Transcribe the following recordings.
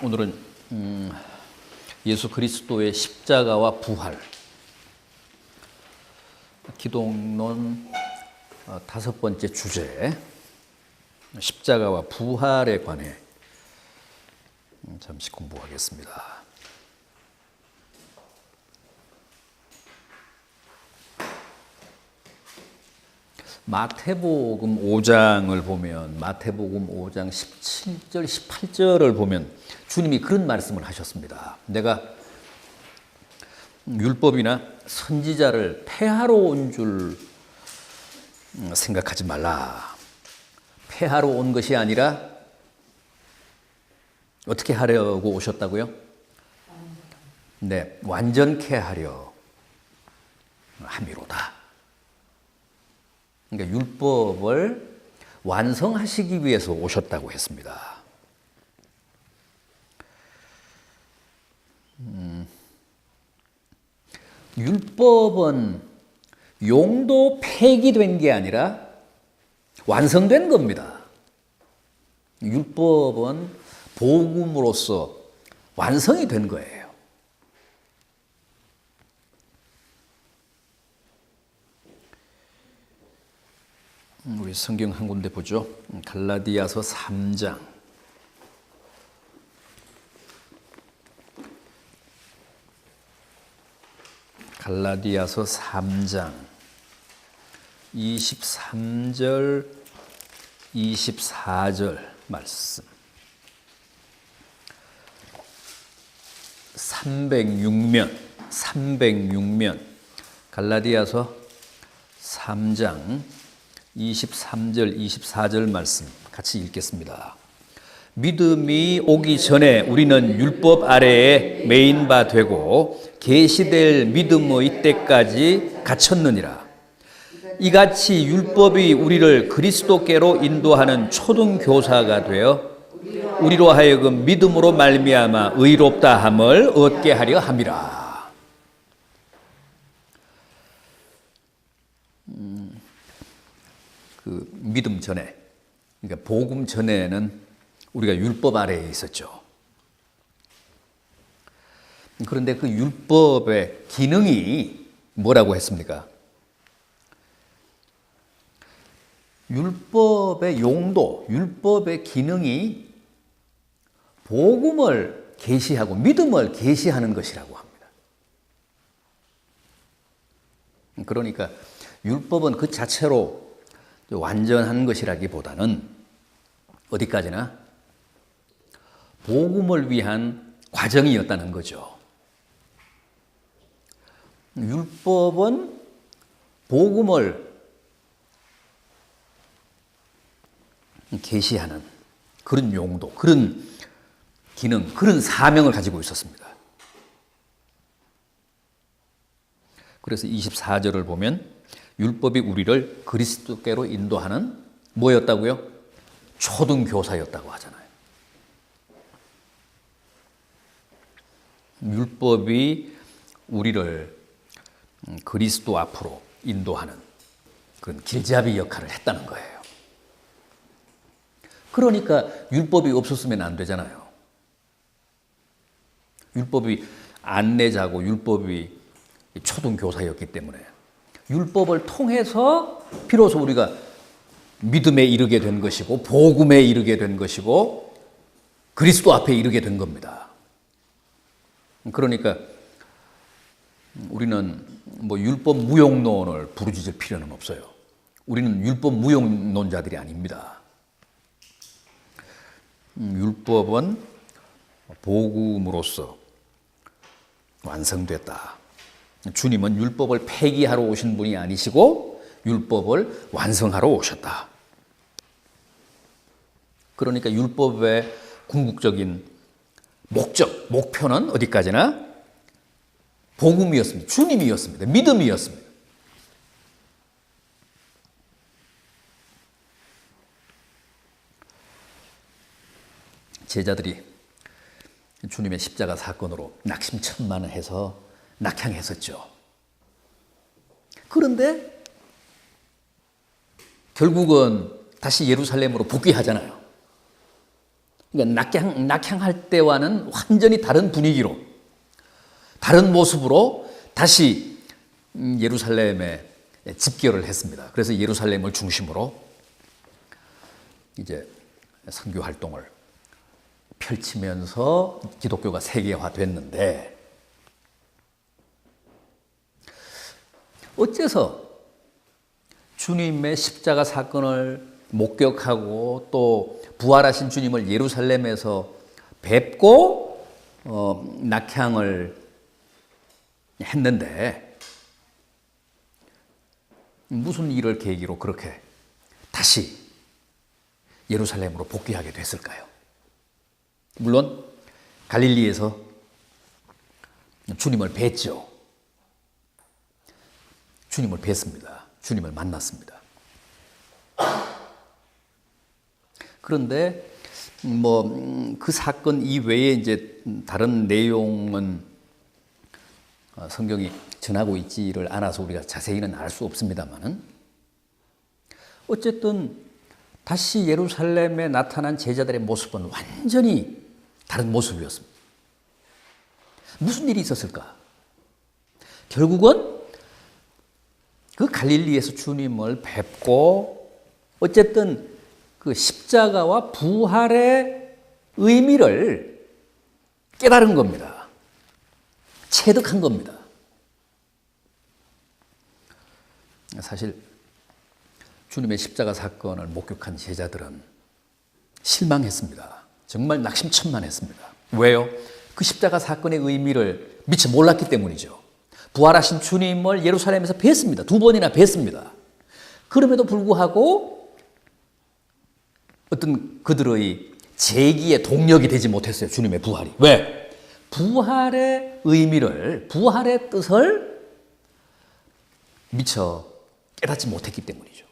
오늘은 예수 그리스도의 십자가와 부활, 기독론 다섯 번째 주제, 십자가와 부활에 관해 잠시 공부하겠습니다. 마태복음 5장을 보면, 마태복음 5장 17절, 18절을 보면 주님이 그런 말씀을 하셨습니다. 내가 율법이나 선지자를 폐하러 온 줄 생각하지 말라. 폐하러 온 것이 아니라 어떻게 하려고 오셨다고요? 네, 완전케 하려 함이로다. 그러니까 율법을 완성하시기 위해서 오셨다고 했습니다. 율법은 용도 폐기된 게 아니라 완성된 겁니다. 율법은 복음으로서 완성이 된 거예요. 우리 성경 한 군데 보죠. 갈라디아서 3장. 갈라디아서 3장 23절 24절 말씀. 306면 갈라디아서 3장 23절 24절 말씀 같이 읽겠습니다. 믿음이 오기 전에 우리는 율법 아래에 매인 바 되고 계시될 믿음의 때까지 갇혔느니라. 이같이 율법이 우리를 그리스도께로 인도하는 초등교사가 되어 우리로 하여금 믿음으로 말미암아 의롭다 함을 얻게 하려 함이라. 그 믿음 전에, 그러니까 복음 전에는 우리가 율법 아래에 있었죠. 그런데 그 율법의 기능이 뭐라고 했습니까? 율법의 용도, 율법의 기능이 복음을 계시하고 믿음을 계시하는 것이라고 합니다. 그러니까 율법은 그 자체로 완전한 것이라기보다는 어디까지나 복음을 위한 과정이었다는 거죠. 율법은 복음을 계시하는 그런 용도, 그런 기능, 그런 사명을 가지고 있었습니다. 그래서 24절을 보면 율법이 우리를 그리스도께로 인도하는 뭐였다고요? 초등교사였다고 하잖아요. 율법이 우리를 그리스도 앞으로 인도하는 그런 길잡이 역할을 했다는 거예요. 그러니까 율법이 없었으면 안 되잖아요. 율법이 안내자고 율법이 초등교사였기 때문에 율법을 통해서 비로소 우리가 믿음에 이르게 된 것이고 복음에 이르게 된 것이고 그리스도 앞에 이르게 된 겁니다. 그러니까 우리는 뭐 율법 무용론을 부르짖을 필요는 없어요. 우리는 율법 무용론자들이 아닙니다. 율법은 복음으로서 완성됐다. 주님은 율법을 폐기하러 오신 분이 아니시고 율법을 완성하러 오셨다. 그러니까 율법의 궁극적인 목적, 목표는 어디까지나 복음이었습니다. 주님이었습니다. 믿음이었습니다. 제자들이 주님의 십자가 사건으로 낙심천만해서 낙향했었죠. 그런데 결국은 다시 예루살렘으로 복귀하잖아요. 그러니까 낙향할 때와는 완전히 다른 분위기로, 다른 모습으로 다시 예루살렘에 집결을 했습니다. 그래서 예루살렘을 중심으로 이제 선교 활동을 펼치면서 기독교가 세계화됐는데, 어째서 주님의 십자가 사건을 목격하고 또 부활하신 주님을 예루살렘에서 뵙고 낙향을 했는데 무슨 일을 계기로 그렇게 다시 예루살렘으로 복귀하게 됐을까요? 물론 갈릴리에서 주님을 뵀죠. 주님을 뵀습니다. 주님을 만났습니다. 그런데 그 사건 이외에 이제 다른 내용은 성경이 전하고 있지를 않아서 우리가 자세히는 알 수 없습니다만은, 어쨌든 다시 예루살렘에 나타난 제자들의 모습은 완전히 다른 모습이었습니다. 무슨 일이 있었을까? 결국은 그 갈릴리에서 주님을 뵙고 어쨌든 그 십자가와 부활의 의미를 깨달은 겁니다. 체득한 겁니다. 사실 주님의 십자가 사건을 목격한 제자들은 실망했습니다. 정말 낙심천만했습니다. 왜요? 그 십자가 사건의 의미를 미처 몰랐기 때문이죠. 부활하신 주님을 예루살렘에서 뵀습니다. 2번이나 뵀습니다. 그럼에도 불구하고 어떤 그들의 재기의 동력이 되지 못했어요. 주님의 부활이. 왜? 부활의 의미를, 부활의 뜻을 미처 깨닫지 못했기 때문이죠.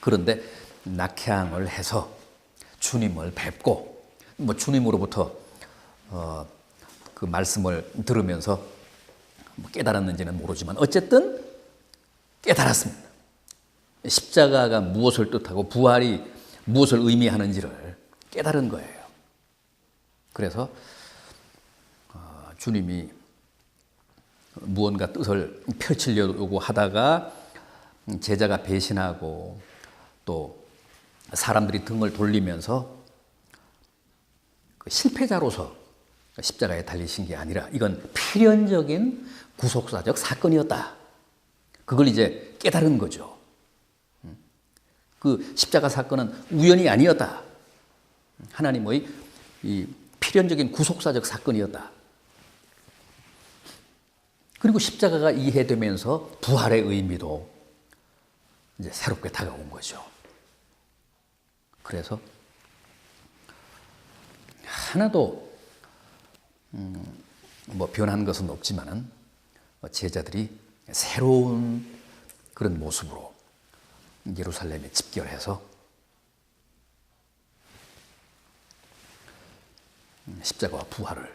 그런데 낙향을 해서 주님을 뵙고 주님으로부터 그 말씀을 들으면서 깨달았는지는 모르지만 어쨌든 깨달았습니다. 십자가가 무엇을 뜻하고 부활이 무엇을 의미하는지를 깨달은 거예요. 그래서 주님이 무언가 뜻을 펼치려고 하다가 제자가 배신하고 또 사람들이 등을 돌리면서 실패자로서 십자가에 달리신 게 아니라 이건 필연적인 구속사적 사건이었다. 그걸 이제 깨달은 거죠. 그 십자가 사건은 우연이 아니었다. 하나님의 이 필연적인 구속사적 사건이었다. 그리고 십자가가 이해되면서 부활의 의미도 이제 새롭게 다가온 거죠. 그래서 하나도 변한 것은 없지만은 제자들이 새로운 그런 모습으로 예루살렘에 집결해서 십자가와 부활을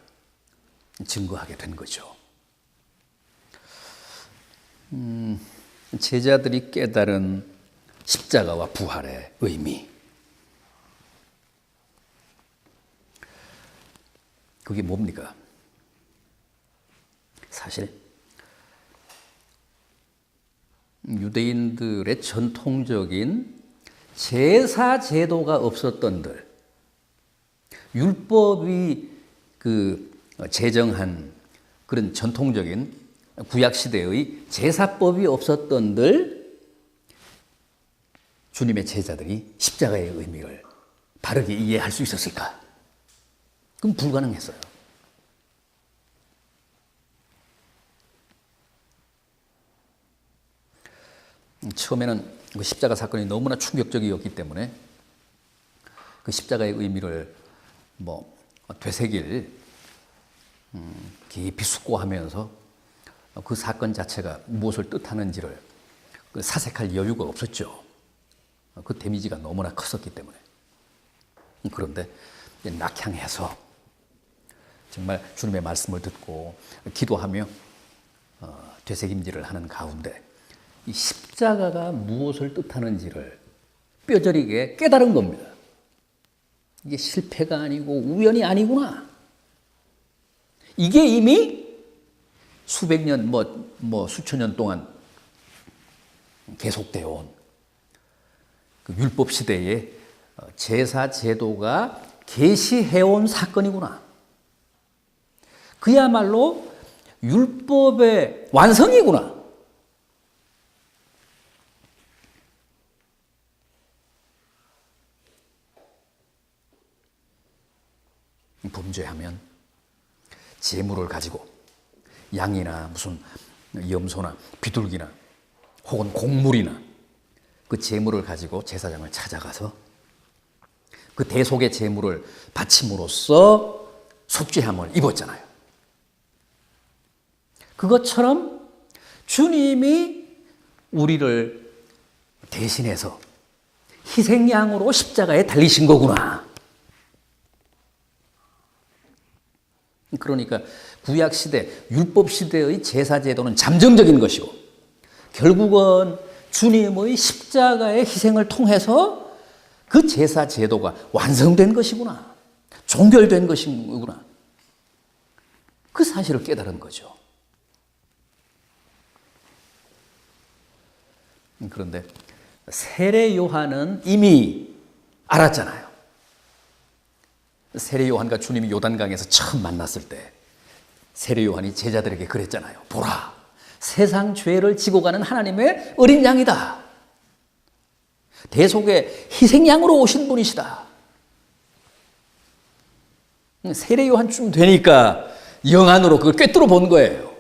증거하게 된 거죠. 제자들이 깨달은 십자가와 부활의 의미, 그게 뭡니까? 사실 유대인들의 전통적인 제사 제도가 없었던들, 율법이 제정한 그런 전통적인 구약 시대의 제사법이 없었던들 주님의 제자들이 십자가의 의미를 바르게 이해할 수 있었을까? 그럼 불가능했어요. 처음에는 그 십자가 사건이 너무나 충격적이었기 때문에 그 십자가의 의미를 되새길 깊이 숙고하면서 그 사건 자체가 무엇을 뜻하는지를 사색할 여유가 없었죠. 그 데미지가 너무나 컸었기 때문에. 그런데 낙향해서 정말 주님의 말씀을 듣고 기도하며 되새김질을 하는 가운데 이 십자가가 무엇을 뜻하는지를 뼈저리게 깨달은 겁니다. 이게 실패가 아니고 우연이 아니구나. 이게 이미 수백 년, 수천 년 동안 계속되어 온 그 율법 시대의 제사 제도가 계시해온 사건이구나. 그야말로 율법의 완성이구나. 범죄하면 제물을 가지고 양이나 무슨 염소나 비둘기나 혹은 곡물이나 그 제물을 가지고 제사장을 찾아가서 그 대속의 제물을 바침으로써 속죄함을 입었잖아요. 그것처럼 주님이 우리를 대신해서 희생양으로 십자가에 달리신 거구나. 그러니까 구약시대, 율법시대의 제사제도는 잠정적인 것이고 결국은 주님의 십자가의 희생을 통해서 그 제사제도가 완성된 것이구나. 종결된 것이구나. 그 사실을 깨달은 거죠. 그런데 세례 요한은 이미 알았잖아요. 세례 요한과 주님이 요단강에서 처음 만났을 때 세례 요한이 제자들에게 그랬잖아요. 보라, 세상 죄를 지고 가는 하나님의 어린 양이다. 대속의 희생양으로 오신 분이시다. 세례 요한쯤 되니까 영 안으로 그걸 꿰뚫어 본 거예요.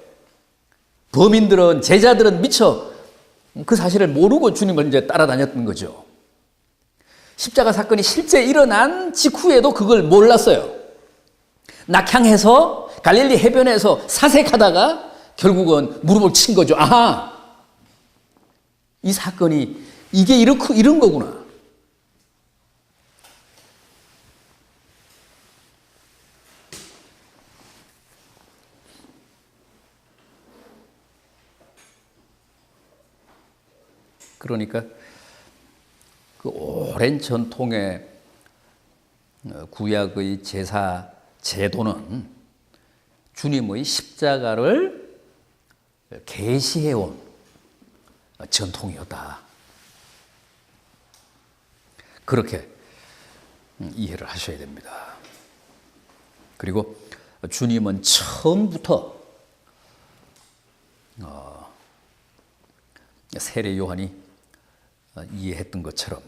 범인들은, 제자들은 미처 그 사실을 모르고 주님을 이제 따라다녔던 거죠. 십자가 사건이 실제 일어난 직후에도 그걸 몰랐어요. 낙향해서 갈릴리 해변에서 사색하다가 결국은 무릎을 친 거죠. 아하! 이 사건이 이게 이런 거구나. 그러니까 그 오랜 전통의 구약의 제사 제도는 주님의 십자가를 계시해온 전통이었다. 그렇게 이해를 하셔야 됩니다. 그리고 주님은 처음부터 세례 요한이 이해했던 것처럼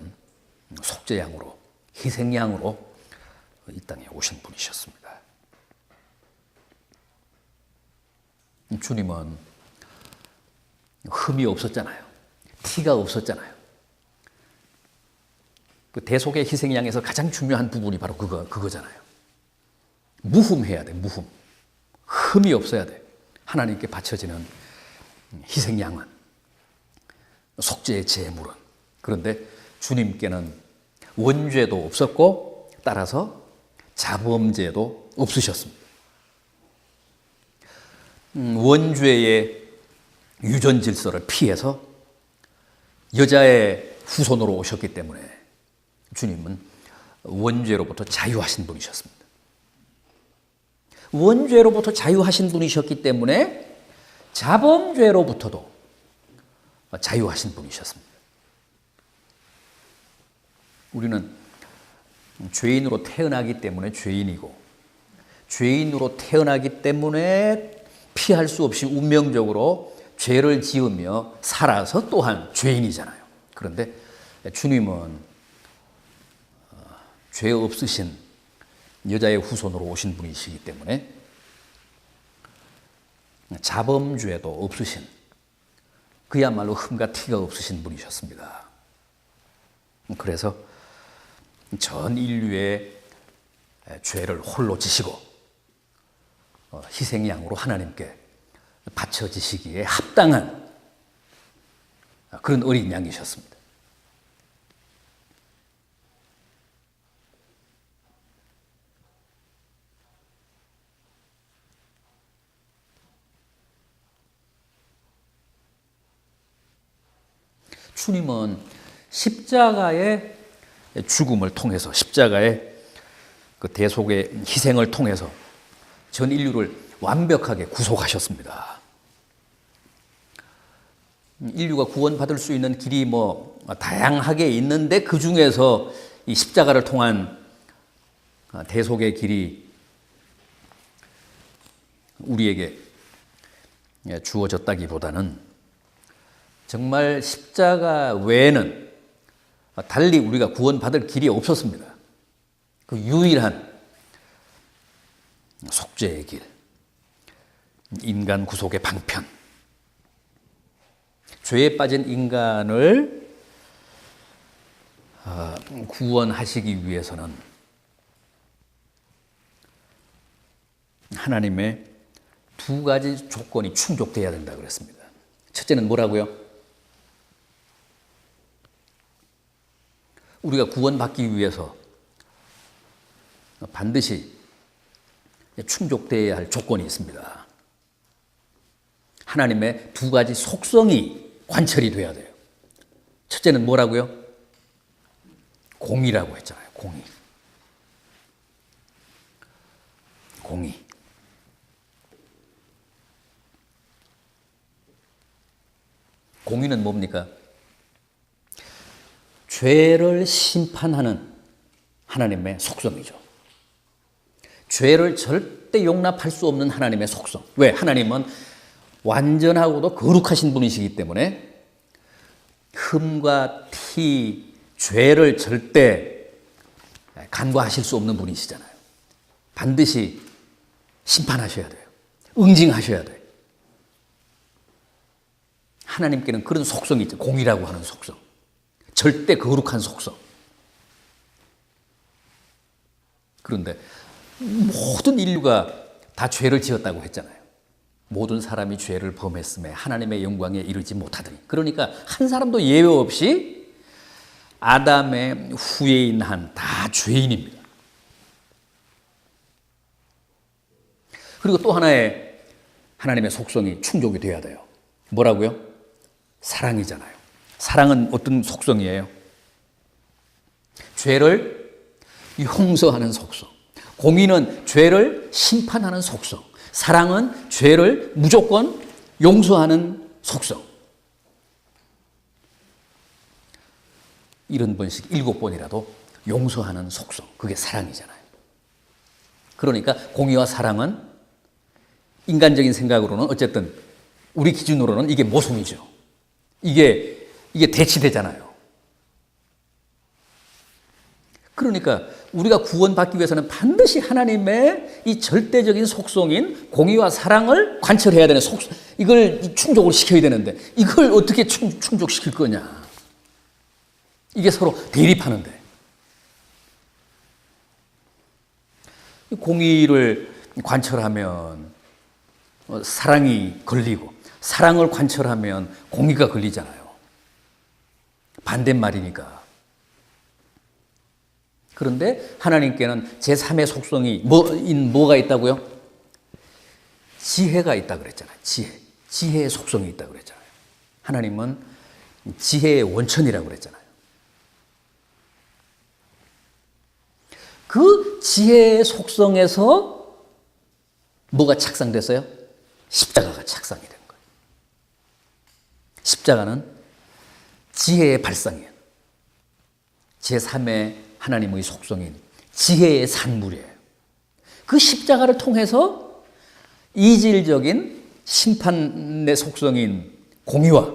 속죄양으로, 희생양으로 이 땅에 오신 분이셨습니다. 주님은 흠이 없었잖아요. 티가 없었잖아요. 그 대속의 희생양에서 가장 중요한 부분이 바로 그거잖아요. 무흠해야 돼, 무흠. 흠이 없어야 돼. 하나님께 바쳐지는 희생양은, 속죄의 제물은. 그런데 주님께는 원죄도 없었고 따라서 자범죄도 없으셨습니다. 원죄의 유전 질서를 피해서 여자의 후손으로 오셨기 때문에 주님은 원죄로부터 자유하신 분이셨습니다. 원죄로부터 자유하신 분이셨기 때문에 자범죄로부터도 자유하신 분이셨습니다. 우리는 죄인으로 태어나기 때문에 죄인이고, 죄인으로 태어나기 때문에 피할 수 없이 운명적으로 죄를 지으며 살아서 또한 죄인이잖아요. 그런데 주님은 죄 없으신 여자의 후손으로 오신 분이시기 때문에 자범죄도 없으신, 그야말로 흠과 티가 없으신 분이셨습니다. 그래서 전 인류의 죄를 홀로 지시고 희생양으로 하나님께 바쳐지시기에 합당한 그런 어린 양이셨습니다. 주님은 십자가의 죽음을 통해서, 십자가의 그 대속의 희생을 통해서 전 인류를 완벽하게 구속하셨습니다. 인류가 구원받을 수 있는 길이 다양하게 있는데 그 중에서 이 십자가를 통한 대속의 길이 우리에게 주어졌다기보다는 정말 십자가 외에는 달리 우리가 구원받을 길이 없었습니다. 그 유일한 속죄의 길, 인간 구속의 방편, 죄에 빠진 인간을 구원하시기 위해서는 하나님의 두 가지 조건이 충족돼야 된다 그랬습니다. 첫째는 뭐라고요? 우리가 구원받기 위해서 반드시 충족돼야 할 조건이 있습니다. 하나님의 두 가지 속성이 관철이 돼야 돼요. 첫째는 뭐라고요? 공의라고 했잖아요. 공의. 공의. 공의는 뭡니까? 죄를 심판하는 하나님의 속성이죠. 죄를 절대 용납할 수 없는 하나님의 속성. 왜? 하나님은 완전하고도 거룩하신 분이시기 때문에 흠과 티, 죄를 절대 간과하실 수 없는 분이시잖아요. 반드시 심판하셔야 돼요. 응징하셔야 돼요. 하나님께는 그런 속성이 있죠. 공의라고 하는 속성. 절대 거룩한 속성. 그런데 모든 인류가 다 죄를 지었다고 했잖아요. 모든 사람이 죄를 범했음에 하나님의 영광에 이르지 못하더니. 그러니까 한 사람도 예외 없이 아담의 후예인 한 다 죄인입니다. 그리고 또 하나의 하나님의 속성이 충족이 돼야 돼요. 뭐라고요? 사랑이잖아요. 사랑은 어떤 속성이에요? 죄를 용서하는 속성. 공의는 죄를 심판하는 속성. 사랑은 죄를 무조건 용서하는 속성. 70번씩 7번이라도 용서하는 속성. 그게 사랑이잖아요. 그러니까 공의와 사랑은 인간적인 생각으로는 어쨌든 우리 기준으로는 이게 모순이죠. 이게 대치되잖아요. 그러니까 우리가 구원받기 위해서는 반드시 하나님의 이 절대적인 속성인 공의와 사랑을 관철해야 되는 속성, 이걸 충족을 시켜야 되는데 이걸 어떻게 충족시킬 거냐. 이게 서로 대립하는데. 공의를 관철하면 사랑이 걸리고 사랑을 관철하면 공의가 걸리잖아요. 반대말이니까. 그런데 하나님께는 제3의 속성이 뭐가 있다고요? 지혜가 있다 그랬잖아요. 지혜의 속성이 있다 그랬잖아요. 하나님은 지혜의 원천이라고 그랬잖아요. 그 지혜의 속성에서 뭐가 착상됐어요? 십자가가 착상이 된 거예요. 십자가는 지혜의 발상이에요. 제3의 하나님의 속성인 지혜의 산물이에요. 그 십자가를 통해서 이질적인 심판의 속성인 공의와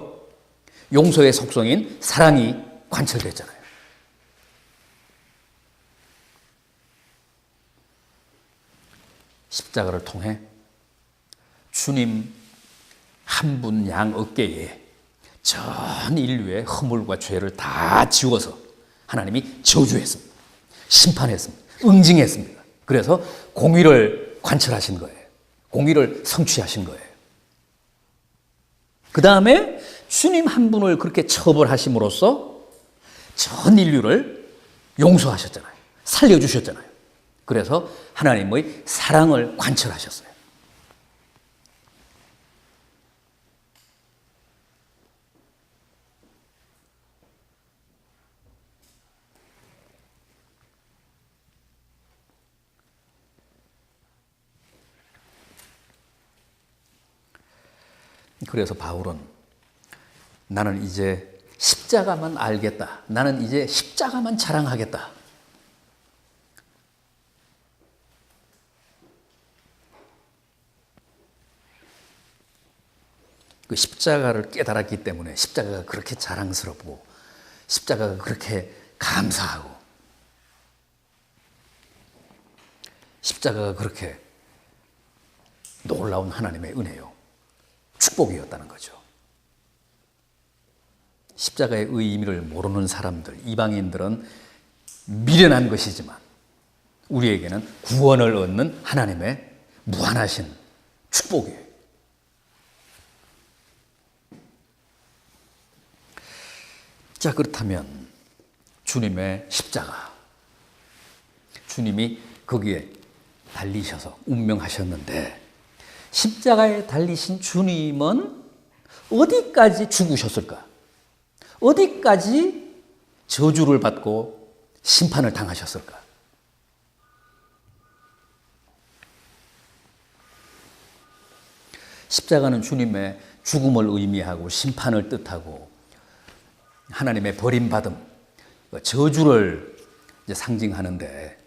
용서의 속성인 사랑이 관철됐잖아요. 십자가를 통해 주님 한 분 양 어깨에 전 인류의 허물과 죄를 다 지워서 하나님이 저주했습니다. 심판했습니다. 응징했습니다. 그래서 공의를 관철하신 거예요. 공의를 성취하신 거예요. 그 다음에 주님 한 분을 그렇게 처벌하심으로써 전 인류를 용서하셨잖아요. 살려주셨잖아요. 그래서 하나님의 사랑을 관철하셨어요. 그래서 바울은 나는 이제 십자가만 알겠다. 나는 이제 십자가만 자랑하겠다. 그 십자가를 깨달았기 때문에 십자가가 그렇게 자랑스럽고 십자가가 그렇게 감사하고 십자가가 그렇게 놀라운 하나님의 은혜요. 축복이었다는 거죠. 십자가의 의미를 모르는 사람들, 이방인들은 미련한 것이지만 우리에게는 구원을 얻는 하나님의 무한하신 축복이에요. 자, 그렇다면 주님의 십자가, 주님이 거기에 달리셔서 운명하셨는데 십자가에 달리신 주님은 어디까지 죽으셨을까? 어디까지 저주를 받고 심판을 당하셨을까? 십자가는 주님의 죽음을 의미하고 심판을 뜻하고 하나님의 버림받음, 저주를 이제 상징하는데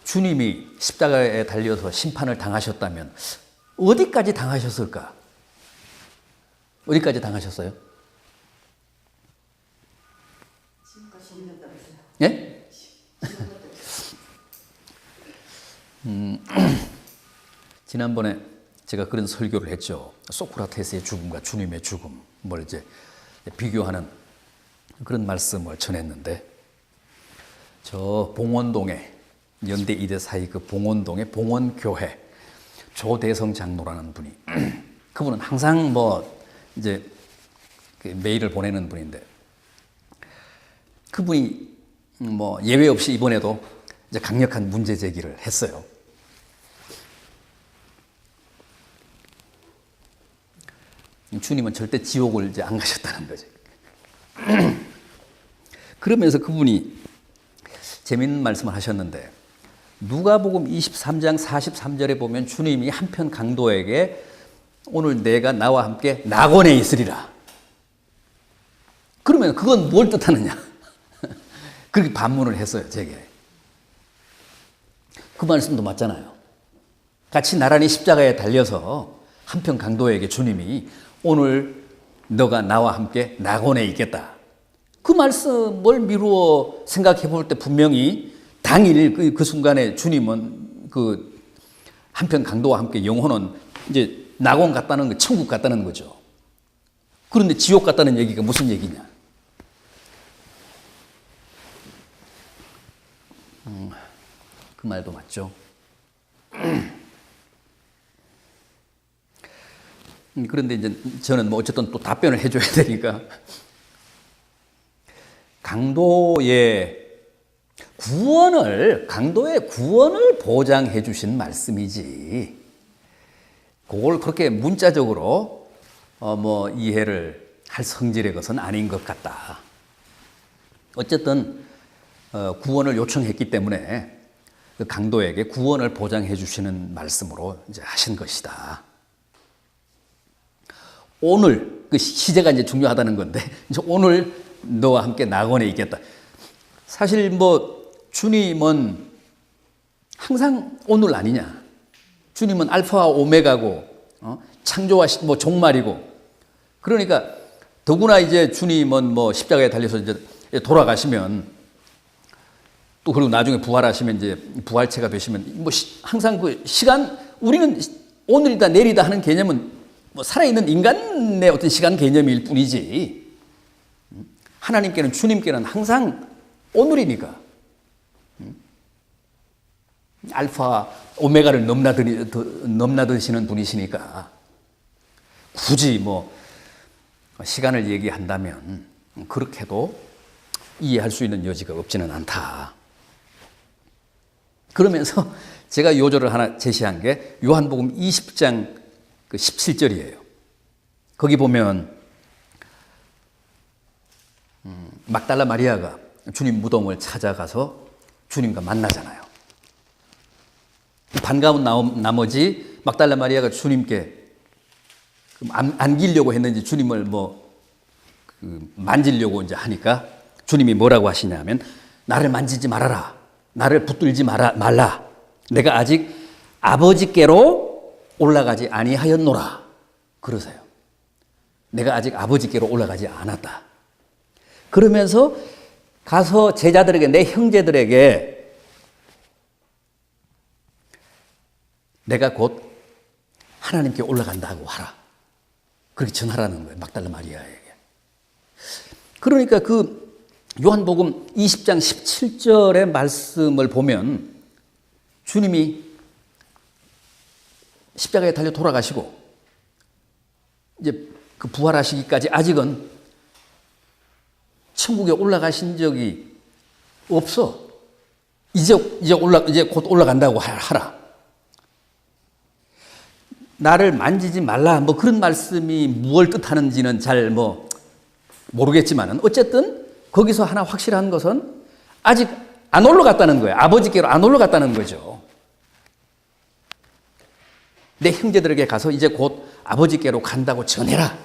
주님이 십자가에 달려서 심판을 당하셨다면 어디까지 당하셨을까? 어디까지 당하셨어요? 예? 지난번에 제가 그런 설교를 했죠. 소크라테스의 죽음과 주님의 죽음을 이제 비교하는 그런 말씀을 전했는데 저 봉원동에 연대 이대 사이 그 봉원동의 봉원교회 조대성 장로라는 분이 그분은 항상 뭐 이제 그 메일을 보내는 분인데 그분이 뭐 예외 없이 이번에도 이제 강력한 문제 제기를 했어요. 주님은 절대 지옥을 이제 안 가셨다는 거죠. 그러면서 그분이 재밌는 말씀을 하셨는데 누가복음 23장 43절에 보면 주님이 한편 강도에게 오늘 내가 나와 함께 낙원에 있으리라. 그러면 그건 뭘 뜻하느냐? 그렇게 반문을 했어요, 제게. 그 말씀도 맞잖아요. 같이 나란히 십자가에 달려서 한편 강도에게 주님이 오늘 너가 나와 함께 낙원에 있겠다. 그 말씀을 미루어 생각해 볼 때 분명히 당일 그 순간에 주님은 그 한편 강도와 함께 영혼은 이제 낙원 같다는 거, 천국 같다는 거죠. 그런데 지옥 같다는 얘기가 무슨 얘기냐? 그 말도 맞죠. 그런데 이제 저는 뭐 어쨌든 또 답변을 해줘야 되니까 강도의 구원을 보장해 주신 말씀이지 그걸 그렇게 문자적으로 뭐 이해를 할 성질의 것은 아닌 것 같다. 어쨌든 구원을 요청했기 때문에 그 강도에게 구원을 보장해 주시는 말씀으로 이제 하신 것이다. 오늘 그 시제가 이제 중요하다는 건데 이제 오늘 너와 함께 낙원에 있겠다. 사실 뭐 주님은 항상 오늘 아니냐? 주님은 알파와 오메가고 창조와 뭐 종말이고 그러니까 더구나 이제 주님은 뭐 십자가에 달려서 이제 돌아가시면 또 그리고 나중에 부활하시면 이제 부활체가 되시면 뭐 항상 그 시간 우리는 오늘이다 내일이다 하는 개념은 뭐 살아있는 인간의 어떤 시간 개념일 뿐이지 하나님께는 주님께는 항상 오늘이니까 알파 오메가를 넘나드시는 분이시니까 굳이 뭐 시간을 얘기한다면 그렇게도 이해할 수 있는 여지가 없지는 않다. 그러면서 제가 요절을 하나 제시한 게 요한복음 20장 그 17절이에요. 거기 보면 막달라 마리아가 주님 무덤을 찾아가서 주님과 만나잖아요. 반가운 나머지 막달라 마리아가 주님께 안기려고 했는지 주님을 만지려고 이제 하니까 주님이 뭐라고 하시냐면 나를 만지지 말아라. 나를 붙들지 말라. 내가 아직 아버지께로 올라가지 아니하였노라. 그러세요. 내가 아직 아버지께로 올라가지 않았다. 그러면서 가서 제자들에게, 내 형제들에게 내가 곧 하나님께 올라간다고 하라. 그렇게 전하라는 거예요. 막달라 마리아에게. 그러니까 그 요한복음 20장 17절의 말씀을 보면 주님이 십자가에 달려 돌아가시고 이제 그 부활하시기까지 아직은 천국에 올라가신 적이 없어. 이제 곧 올라간다고 하라. 나를 만지지 말라. 그런 말씀이 무엇을 뜻하는지는 잘 모르겠지만은 어쨌든 거기서 하나 확실한 것은 아직 안 올라갔다는 거예요. 아버지께로 안 올라갔다는 거죠. 내 형제들에게 가서 이제 곧 아버지께로 간다고 전해라.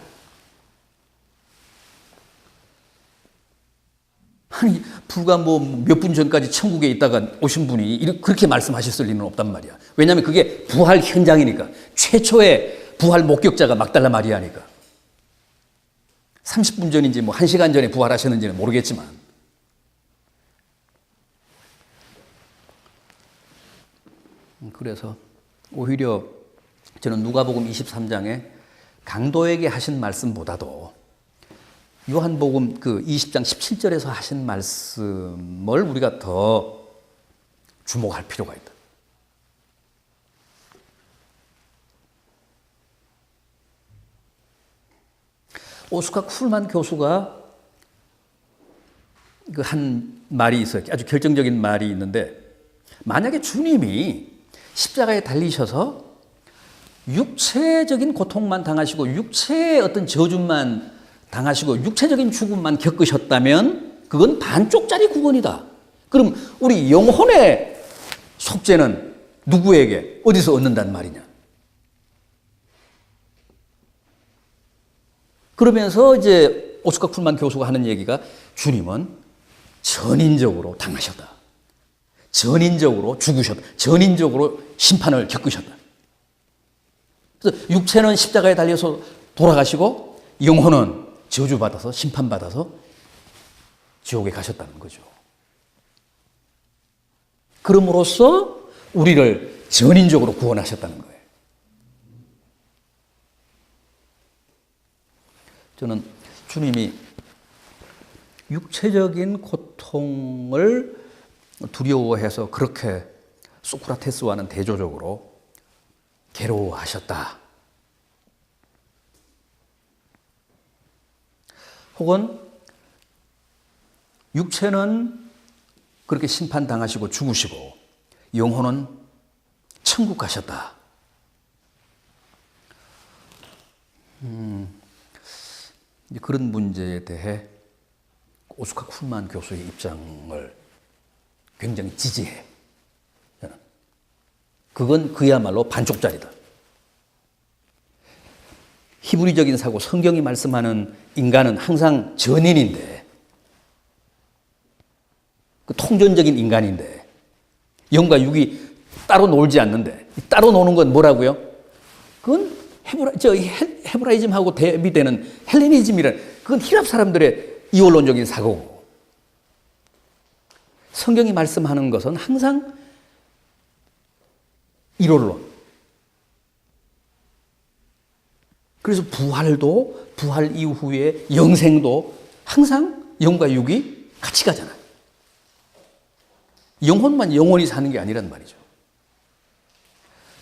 아니, 불과 몇 분 전까지 천국에 있다가 오신 분이 그렇게 말씀하셨을 리는 없단 말이야. 왜냐하면 그게 부활 현장이니까. 최초의 부활 목격자가 막달라 마리아니까. 30분 전인지 1시간 전에 부활하셨는지는 모르겠지만. 그래서 오히려 저는 누가복음 23장에 강도에게 하신 말씀보다도 요한복음 그 20장 17절에서 하신 말씀을 우리가 더 주목할 필요가 있다. 오스카 쿨만 교수가 그 한 말이 있어요. 아주 결정적인 말이 있는데, 만약에 주님이 십자가에 달리셔서 육체적인 고통만 당하시고 육체의 어떤 저주만 당하시고 육체적인 죽음만 겪으셨다면 그건 반쪽짜리 구원이다. 그럼 우리 영혼의 속죄는 누구에게 어디서 얻는단 말이냐? 그러면서 이제 오스카 쿨만 교수가 하는 얘기가 주님은 전인적으로 당하셨다. 전인적으로 죽으셨다. 전인적으로 심판을 겪으셨다. 그래서 육체는 십자가에 달려서 돌아가시고 영혼은 저주받아서 심판받아서 지옥에 가셨다는 거죠. 그럼으로써 우리를 전인적으로 구원하셨다는 거예요. 저는 주님이 육체적인 고통을 두려워해서 그렇게 소크라테스와는 대조적으로 괴로워하셨다. 혹은 육체는 그렇게 심판당하시고 죽으시고 영혼은 천국 가셨다. 그런 문제에 대해 오스카 쿨만 교수의 입장을 굉장히 지지해. 그건 그야말로 반쪽짜리다. 히브리적인 사고, 성경이 말씀하는 인간은 항상 전인인데, 그 통전적인 인간인데, 영과 육이 따로 놀지 않는데, 따로 노는 건 뭐라고요? 그건 헤브라이즘하고 대비되는 헬레니즘이란, 그건 히랍 사람들의 이원론적인 사고고, 성경이 말씀하는 것은 항상 일원론. 그래서 부활도, 부활 이후에 영생도 항상 영과 육이 같이 가잖아요. 영혼만 영원히 사는 게 아니란 말이죠.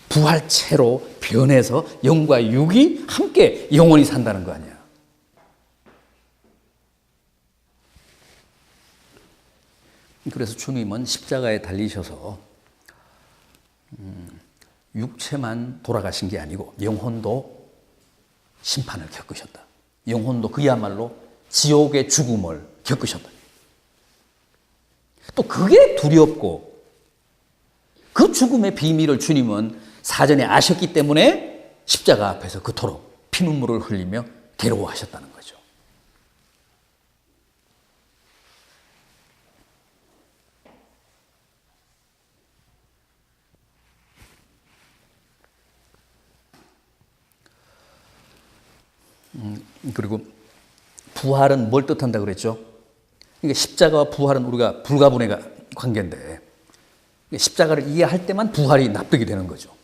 부활체로 변해서 영과 육이 함께 영원히 산다는 거 아니야. 그래서 주님은 십자가에 달리셔서 육체만 돌아가신 게 아니고 영혼도 심판을 겪으셨다. 영혼도 그야말로 지옥의 죽음을 겪으셨다. 또 그게 두렵고 그 죽음의 비밀을 주님은 사전에 아셨기 때문에 십자가 앞에서 그토록 피눈물을 흘리며 괴로워하셨다는 거죠. 그리고 부활은 뭘 뜻한다 그랬죠? 그러니까 십자가와 부활은 우리가 불가분의 관계인데 십자가를 이해할 때만 부활이 납득이 되는 거죠.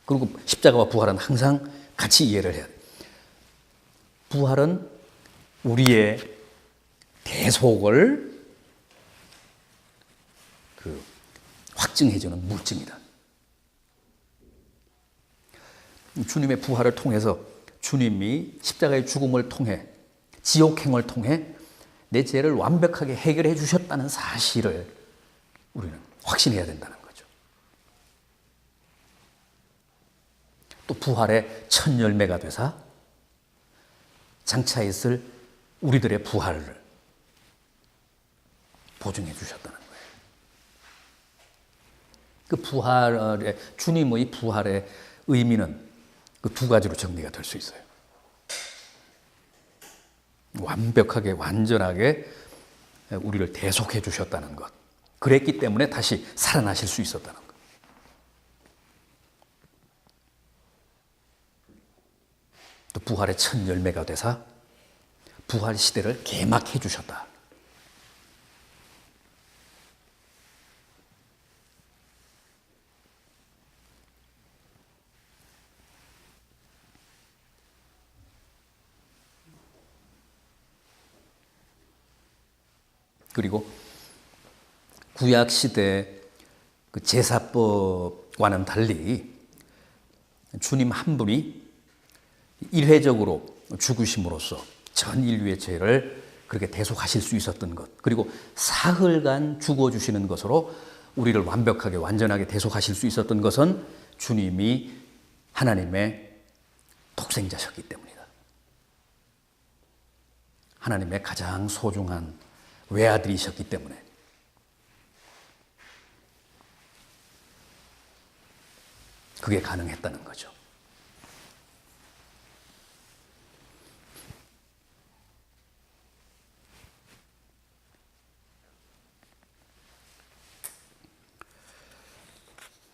그리고 십자가와 부활은 항상 같이 이해를 해야 돼요. 부활은 우리의 대속을 확증해주는 물증이다. 주님의 부활을 통해서 주님이 십자가의 죽음을 통해 지옥행을 통해 내 죄를 완벽하게 해결해 주셨다는 사실을 우리는 확신해야 된다는 거죠. 또 부활의 첫 열매가 되사 장차 있을 우리들의 부활을 보증해 주셨다는 거예요. 그 부활의 주님의 부활의 의미는 그 두 가지로 정리가 될 수 있어요. 완벽하게 완전하게 우리를 대속해 주셨다는 것. 그랬기 때문에 다시 살아나실 수 있었다는 것. 또 부활의 첫 열매가 되사 부활 시대를 개막해 주셨다. 그리고 구약 시대 그 제사법과는 달리 주님 한 분이 일회적으로 죽으심으로써 전 인류의 죄를 그렇게 대속하실 수 있었던 것, 그리고 사흘간 죽어주시는 것으로 우리를 완벽하게 완전하게 대속하실 수 있었던 것은 주님이 하나님의 독생자셨기 때문이다. 하나님의 가장 소중한 외아들이셨기 때문에 그게 가능했다는 거죠.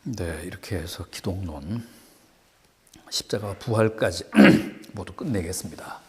네, 이렇게 해서 기독론, 십자가와 부활까지 모두 끝내겠습니다.